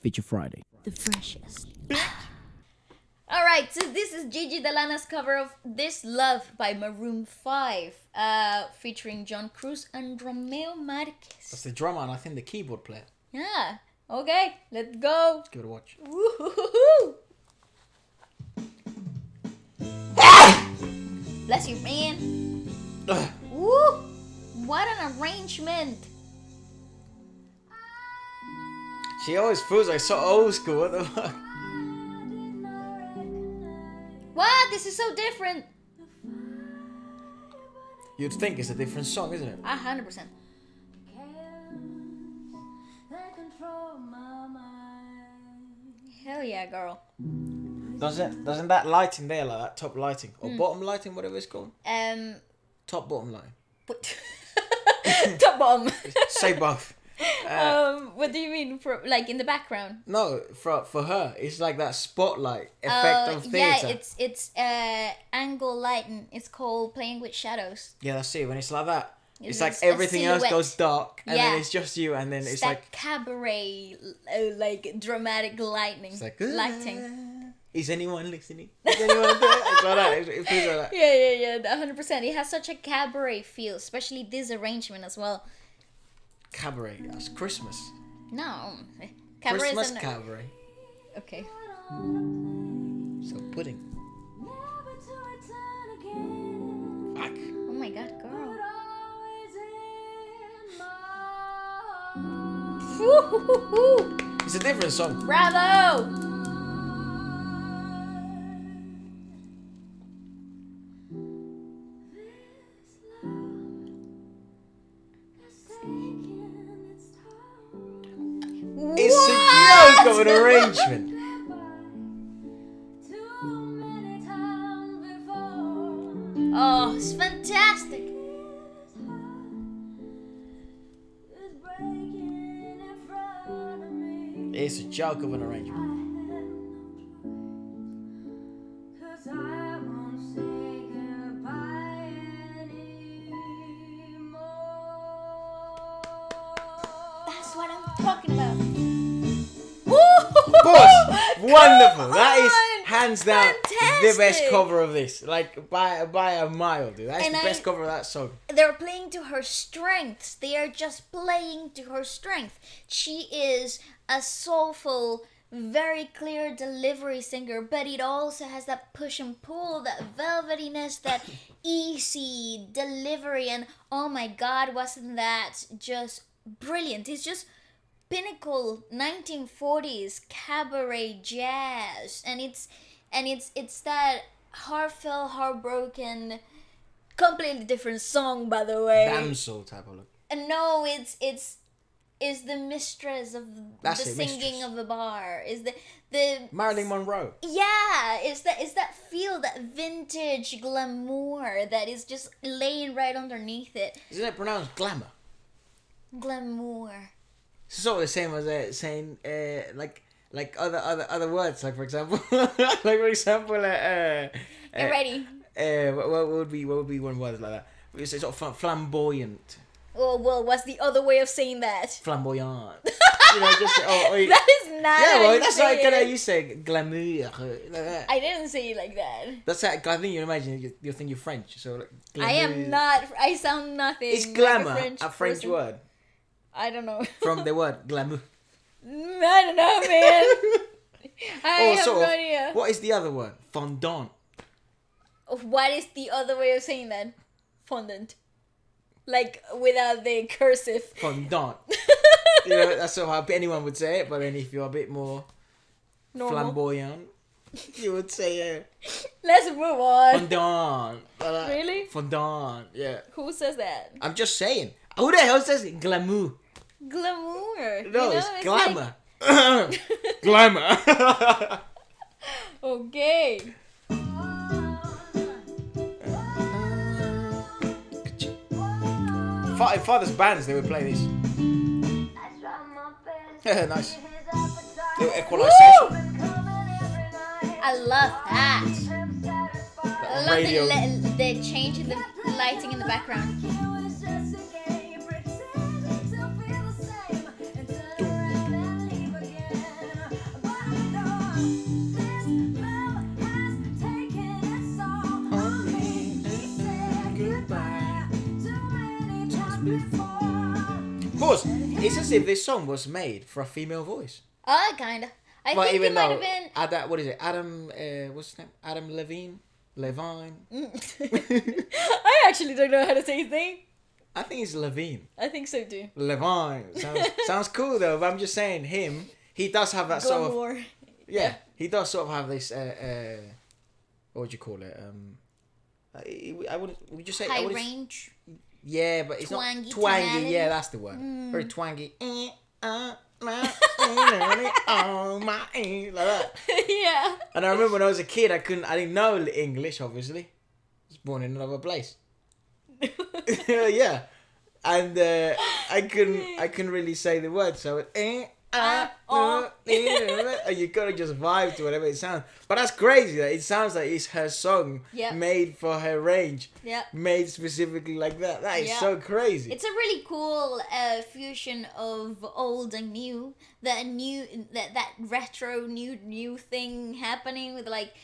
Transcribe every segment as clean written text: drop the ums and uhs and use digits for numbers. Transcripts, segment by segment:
Feature Friday. The freshest. Alright, so this is Gigi De Lana's cover of This Love by Maroon 5, featuring John Cruz and Romeo Marquez. That's the drummer and I think the keyboard player. Yeah, okay, let's go. Let's give it a watch. Woo-hoo-hoo-hoo. Bless you, man. Woo! What an arrangement. She always feels like so old school. What the fuck? What? This is so different. You'd think it's a different song, isn't it? 100%. Hell yeah, girl. Doesn't that lighting there, like that top lighting or bottom lighting, whatever it's called? Top bottom lighting. Top bottom. Say both. What do you mean? For like in the background? No, for her, it's like that spotlight effect of theatre. Yeah, it's angle lighting. It's called playing with shadows. Yeah, that's it. When it's like that, it's like a everything else silhouette. goes dark, and Yeah. then it's just you, and then it's that like cabaret, like dramatic lightning. it's like lighting. Is anyone listening? Is anyone there? It's like that. It feels like that. Yeah, 100%. It has such a cabaret feel, especially this arrangement as well. Cabaret. That's Christmas. No, cabaret Christmas is cabaret. Okay. So pudding. Fuck. Oh my god, girl. Woo-hoo-hoo-hoo. It's a different song. Bravo! It's a joke of an arrangement. Oh, it's fantastic. It's a joke of an arrangement. That's what I'm talking about. Boss, wonderful. That is hands down the best Fantastic. cover of this. Like by a mile, dude. That's And the I- best cover of that song. They're playing to her strengths. They are just playing to her strength. She is a soulful, very clear delivery singer, but it also has that push and pull, that velvetiness, that easy delivery, and oh my god, wasn't that just brilliant? It's just pinnacle 1940s cabaret jazz, and it's that heartfelt, heartbroken, completely different song, by the way. Damsel type of look. And no, it's the mistress of That's the it, singing mistress. of the bar. Is the Marilyn Monroe. yeah, it's that feel, that vintage glamour that is just laying right underneath it. Isn't it pronounced glamour? Glamour. It's sort of the same as saying like other words. Like for example, Get ready. what would be one word like that? It's sort of flamboyant. Oh well, what's the other way of saying that? Flamboyant. Just That is not. yeah, how well, you that's say like how it. you say glamour. Like that. I didn't say it like that. That's how, I think you imagine you think you're French, so like, I am glamour. not. I sound nothing. It's like glamour, a French person. word I don't know. from the word glamour. I don't know, man. I have sort no of, idea. what is the other word? Fondant. What is the other way of saying that? Fondant. Like without the cursive. Fondant. That's sort of how anyone would say it, but then if you're a bit more Normal. flamboyant, you would say Let's move on. fondant. Like that. Really? Fondant, yeah. Who says that? I'm just saying. Who the hell says it? Glamour. Glamour. No, it's like- glamour. Glamour. Okay. Father's bands, they would play this. Nice. Little equalisation. I love that. I love Radio. the change in the lighting in the background. It's as if this song was made for a female voice. Kinda. I think even it might have been. What is it? Adam. What's his name? Adam Levine. I actually don't know how to say his name. I think it's Levine. I think so too. Levine. Sounds cool though. But I'm just saying, he does have that sort of. More. Yeah, he does sort of have this. What would you call it? I wouldn't. Would you say high range? Yeah, but it's twangy, not twangy. tonality. Yeah, that's the word. Very twangy. Like that. Yeah. And I remember when I was a kid, I didn't know English. Obviously, I was born in another place. Yeah, and I couldn't really say the word, so and you gotta just vibe to whatever it sounds. But that's crazy. That it sounds like it's her song, made for her range, made specifically like that. That is so crazy. It's a really cool fusion of old and new. That retro new thing happening with like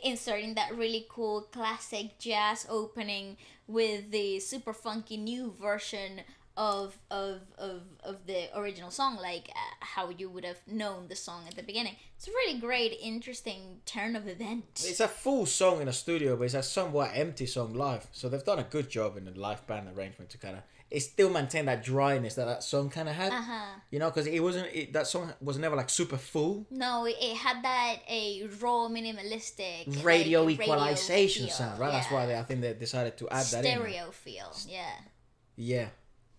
inserting that really cool classic jazz opening with the super funky new version of the original song, like how you would have known the song at the beginning. It's a really great, interesting turn of events. It's a full song in a studio, but it's a somewhat empty song live. So they've done a good job in the live band arrangement to kind of it still maintain that dryness that song kind of had. You know, because that song was never like super full. No, it had that a raw, minimalistic radio equalization sound, right? Yeah. That's why I think they decided to add that in. Stereo feel, yeah.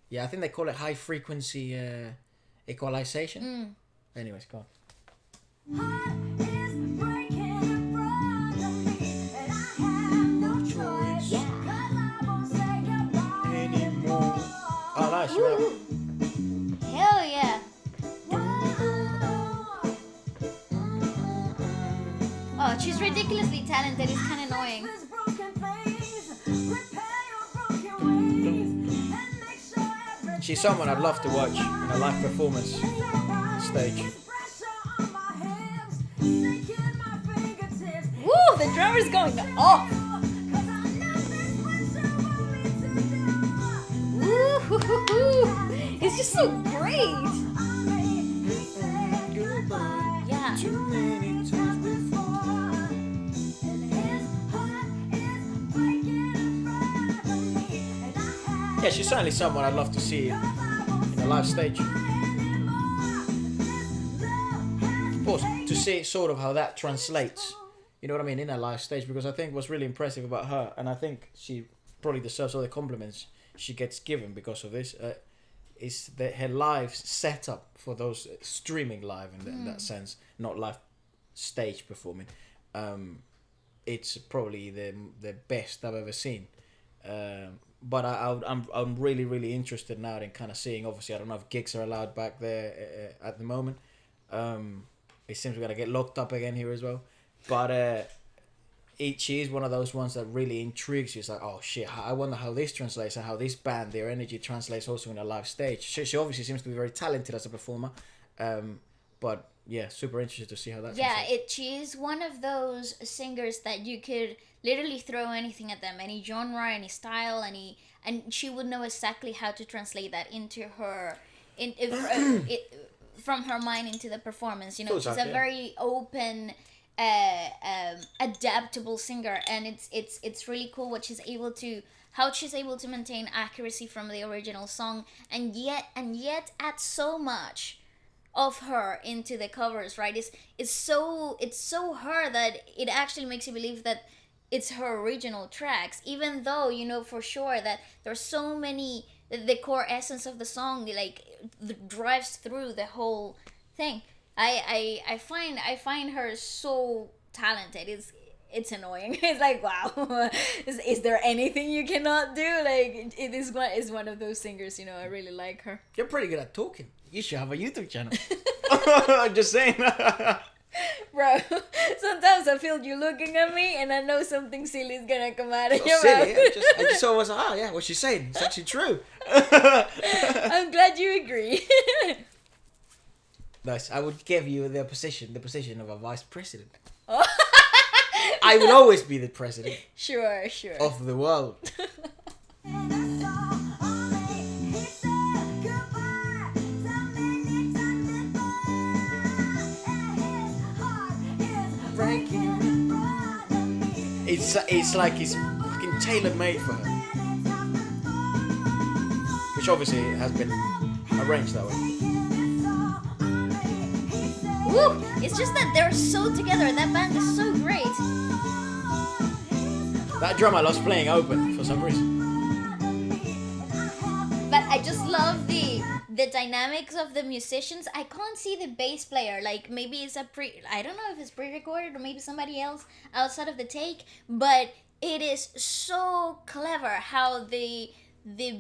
Yeah, I think they call it high frequency equalization. Anyways, go on. Oh, nice. Hell yeah. Oh, she's ridiculously talented. It's kind of annoying. She's someone I'd love to watch in a live performance stage. Woo! The drummer's going off. Woo! It's just so great. Yeah. Yeah, she's certainly someone I'd love to see in a live stage. Of course, to see sort of how that translates, you know what I mean, in a live stage, because I think what's really impressive about her, and I think she probably deserves all the compliments she gets given because of this, is that her live setup for those streaming live in that sense, not live stage performing. It's probably the best I've ever seen. But I'm really, really interested now in kind of seeing. Obviously, I don't know if gigs are allowed back there at the moment. It seems we're gonna get locked up again here as well. But she is one of those ones that really intrigues you. It's like, oh shit, I wonder how this translates and how this band, their energy translates also in a live stage. She obviously seems to be very talented as a performer. But yeah, super interested to see how that translates. She is one of those singers that you could literally throw anything at them, any genre, any style, and she would know exactly how to translate that into her, from her mind into the performance. You know, she's a very open, adaptable singer, and it's really cool what how she's able to maintain accuracy from the original song, and yet add so much of her into the covers, right? It's so her that it actually makes you believe that it's her original tracks, even though you know for sure that there's so many, the core essence of the song like drives through the whole thing. I find her so talented. It's annoying. It's like, wow, is there anything you cannot do? Like, it is one of those singers, you know. I really like her. You're pretty good at talking. You should have a YouTube channel. I'm just saying. Bro, sometimes I feel you looking at me and I know something silly is gonna come out of your silly, mouth. I just always like, yeah, what she's saying, it's actually true. I'm glad you agree. Nice. I would give you the position of a vice president. I will always be the president. Sure. Of the world. It's like it's fucking tailor-made for her. Which obviously has been arranged that way. Woo! It's just that they're so together. That band is so great. That drummer loves playing open for some reason. But I just love the dynamics of the musicians. I can't see the bass player. Like maybe it's I don't know if it's pre-recorded or maybe somebody else outside of the take. But it is so clever how the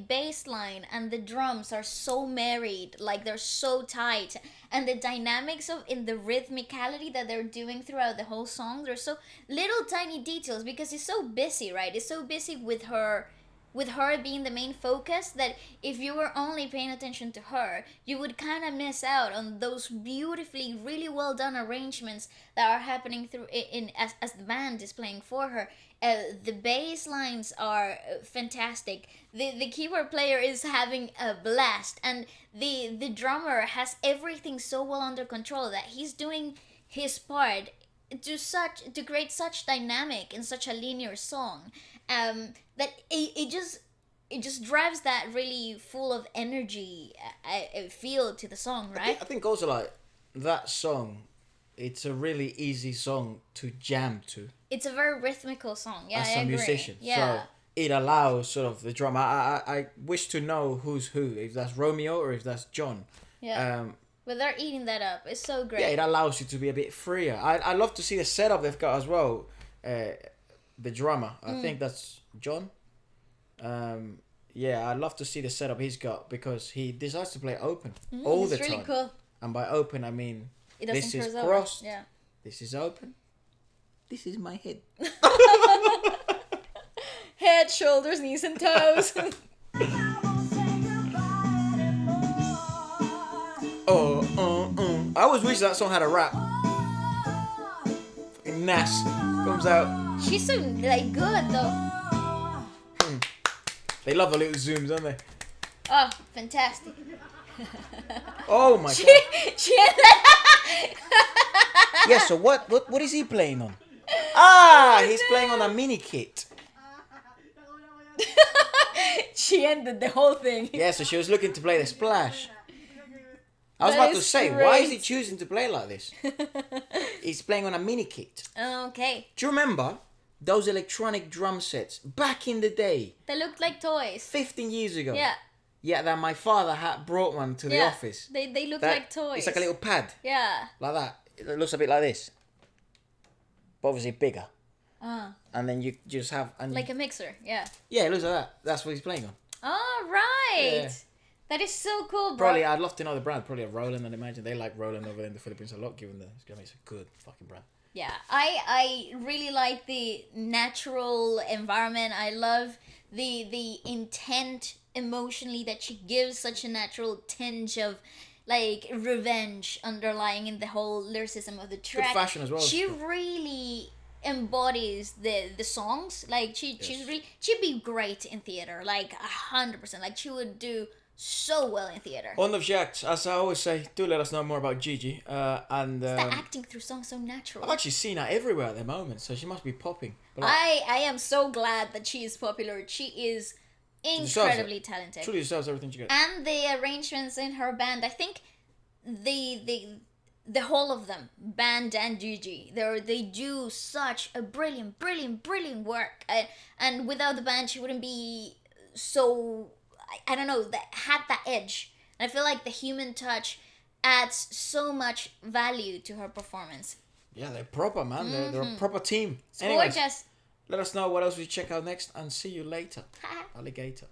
bass line and the drums are so married, like they're so tight, and the dynamics of in the rhythmicality that they're doing throughout the whole song. There's so little tiny details because it's so busy, right? It's so busy with her being the main focus that if you were only paying attention to her, you would kind of miss out on those beautifully, really well done arrangements that are happening through as the band is playing for her. The bass lines are fantastic. The keyboard player is having a blast, and the drummer has everything so well under control that he's doing his part to create such dynamic in such a linear song. That it just drives that really full of energy feel to the song, right? I think also like that song, it's a really easy song to jam to. It's a very rhythmical song. Yeah, as I a agree. musician. Yeah. So it allows sort of the drummer. I wish to know who's who, if that's Romeo or if that's John. Yeah. But they're eating that up. It's so great. Yeah, it allows you to be a bit freer. I love to see the setup they've got as well. The drummer, I think that's John. Yeah, I love to see the setup he's got because he decides to play open all the time. It's really cool. And by open, I mean this is cross over. crossed. Yeah. This is open. This is my head. Head, shoulders, knees, and toes. I always wish that song had a rap. Fucking Nas comes out. She's so like good though. They love the little zooms, don't they? Oh, fantastic. Oh my god. She Yeah, so what is he playing on? He's playing on a mini kit. She ended the whole thing. Yeah, so she was looking to play the splash. I was That about to is say, great. why is he choosing to play like this? He's playing on a mini kit. Okay. Do you remember those electronic drum sets back in the day? They looked like toys. 15 years ago. Yeah. Yeah, that my father had brought one to the office. They look That- like toys. It's like a little pad. Yeah. Like that. It looks a bit like this. But obviously bigger. And then you just have... Like a mixer, yeah. Yeah, it looks like that. That's what he's playing on. Oh, right. Yeah. That is so cool, bro. Probably, I'd love to know the brand. Probably a Roland, I'd imagine. They like Roland over there in the Philippines a lot, given it's a good fucking brand. Yeah, I really like the natural environment. I love the intent emotionally that she gives such a natural tinge of like revenge underlying in the whole lyricism of the track. Good fashion as well. She really embodies the songs. Like she'd be great in theater, like 100%. Like she would do so well in theater. On the object, as I always say, do let us know more about Gigi. And The acting through songs so natural. I've actually seen her everywhere at the moment, so she must be popping. But I am so glad that she is popular. She is incredibly talented. Truly deserves everything she gets. And the arrangements in her band, I think the whole of them, band and Gigi, they do such a brilliant work. And without the band, she wouldn't be so, I don't know, that had that edge. And I feel like the human touch adds so much value to her performance. Yeah, they're proper, man. They're a proper team. It's Anyways, gorgeous. let us know what else we check out next, and see you later. Alligator.